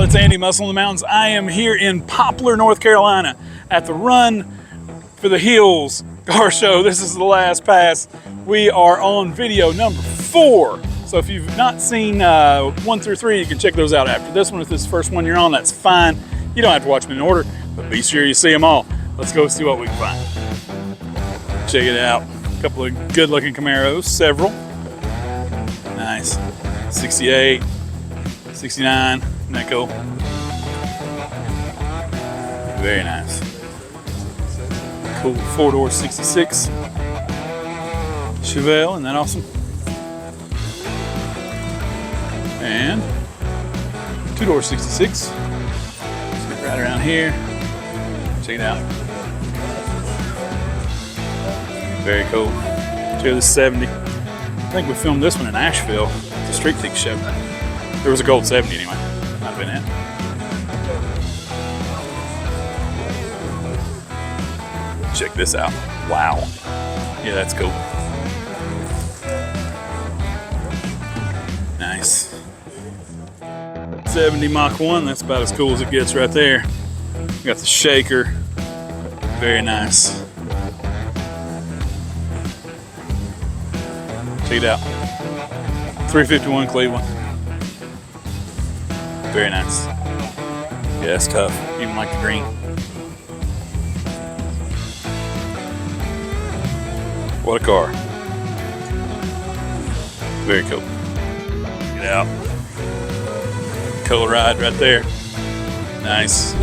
it's Andy Muscle in the Mountains. I am here in Poplar, North Carolina at the Run for the Hills car show. This is the last pass. We are on video number 4. So if you've not seen 1 through 3, you can check those out after this one. If this is the first one you're on, that's fine. You don't have to watch them in order, but be sure you see them all. Let's go see what we can find. Check it out. A couple of good looking Camaros, several. Nice. 68, 69, isn't that cool? Very nice. Cool 4-door 66 Chevelle, isn't that awesome? And 2-door 66. Let's get right around here. Check it out. Very cool. Check this 70. I think we filmed this one in Asheville. It's a street thick show. There was a gold 70 anyway. Might have been it. Check this out. Wow. Yeah, that's cool. Nice. 70 Mach 1. That's about as cool as it gets right there. We got the shaker. Very nice. Check it out. 351 Cleveland. Very nice. Yeah, that's tough. Even like the green. What a car. Very cool. Get out. Cool ride right there. Nice.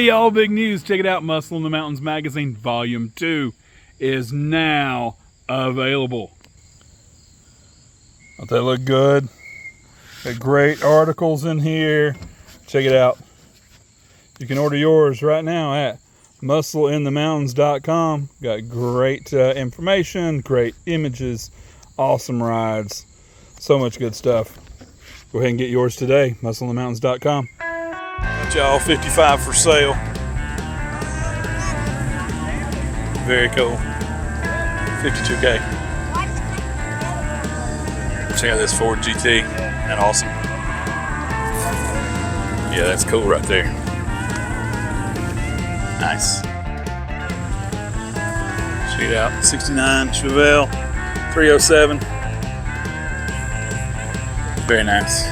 Hey y'all, big news. Check it out. Muscle in the Mountains magazine volume 2 is now available. Don't that look good? Got great articles in here. Check it out. You can order yours right now at muscleinthemountains.com. Got great information, great images, awesome rides, so much good stuff. Go ahead and get yours today, muscleinthemountains.com. Got y'all 55 for sale. Very cool. 52K. Check out this Ford GT. Isn't that awesome? Yeah, that's cool right there. Nice. Check it out. 69 Chevelle 307. Very nice.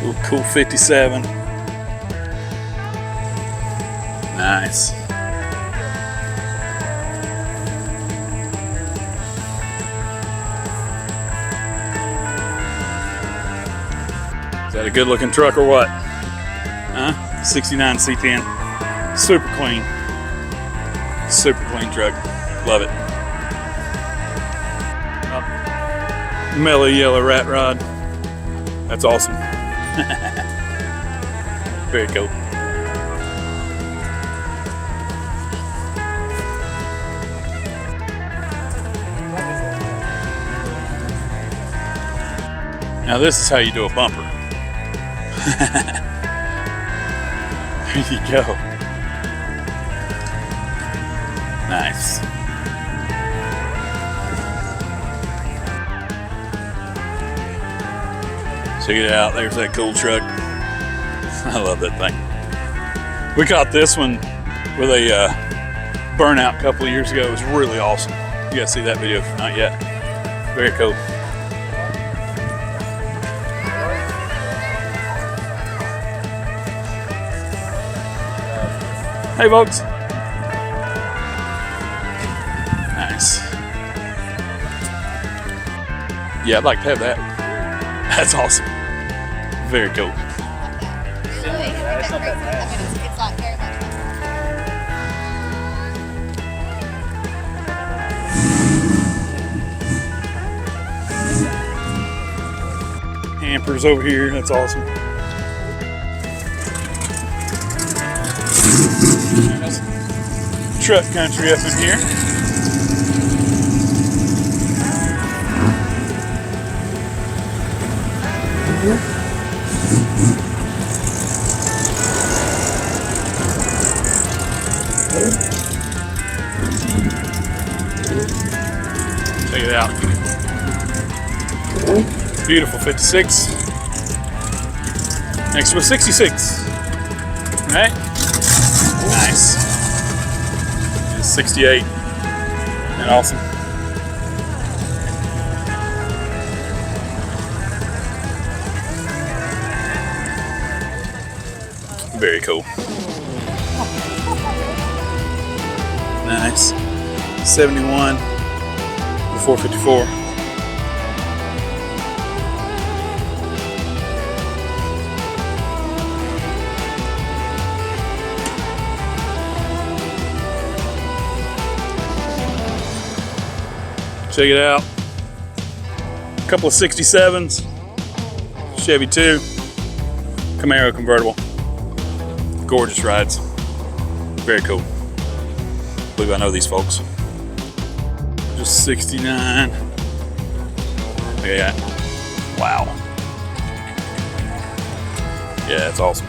Ooh, cool 57. Nice. Is that a good looking truck or what? Huh? 69 C10. Super clean. Super clean truck. Love it. Oh. Mellow yellow rat rod. That's awesome. Very cool. Now this is how you do a bumper. There you go. Nice. Check it out. There's that cool truck. I love that thing. We caught this one with a burnout a couple of years ago. It was really awesome. You guys see that video if not yet. Very cool. Hey folks. Nice. Yeah, I'd like to have that. That's awesome. Very cool. It's like very much. Hampers over here. That's awesome. Truck country up in here. Check it out. Beautiful 56. Next to a 66. Right? Nice. 68. And awesome. Very cool. Nice. 71. The 454. Check it out. A couple of 67s. Chevy 2. Camaro convertible. Gorgeous rides. Very cool. I believe I know these folks. Just 69. Look at that. Wow. Yeah, that's awesome.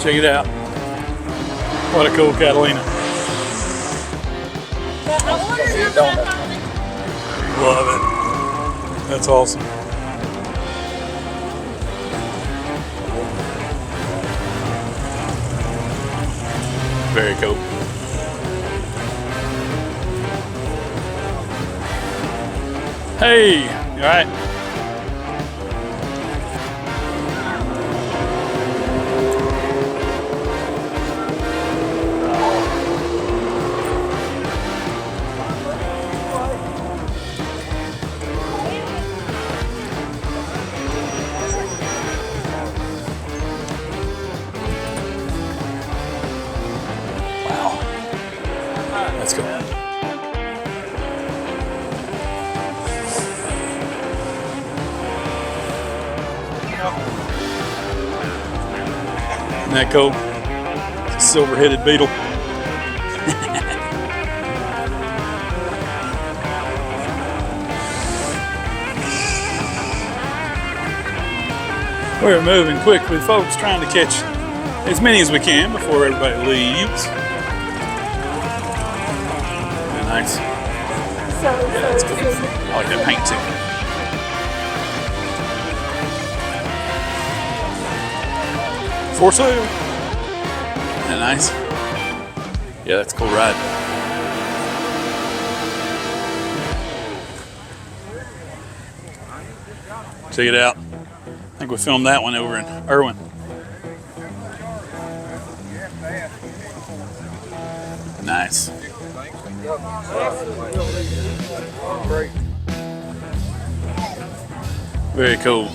Check it out. What a cool Catalina. Love it. That's awesome. Very cool. Hey, you all right? Wow. That's cool. Isn't that cool? It's a silver-headed beetle. We're moving quickly, folks, trying to catch as many as we can before everybody leaves. Nice. Yeah, that's cool. I like that paint too. For sale. Isn't that nice? Yeah, that's a cool ride. Check it out. I think we filmed that one over in Irwin. Nice. Very cool.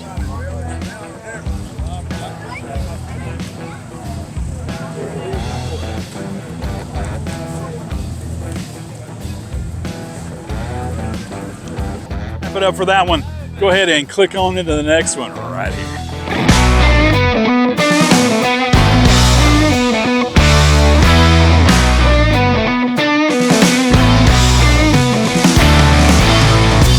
Wrap it up for that one. Go ahead and click on into the next one right here.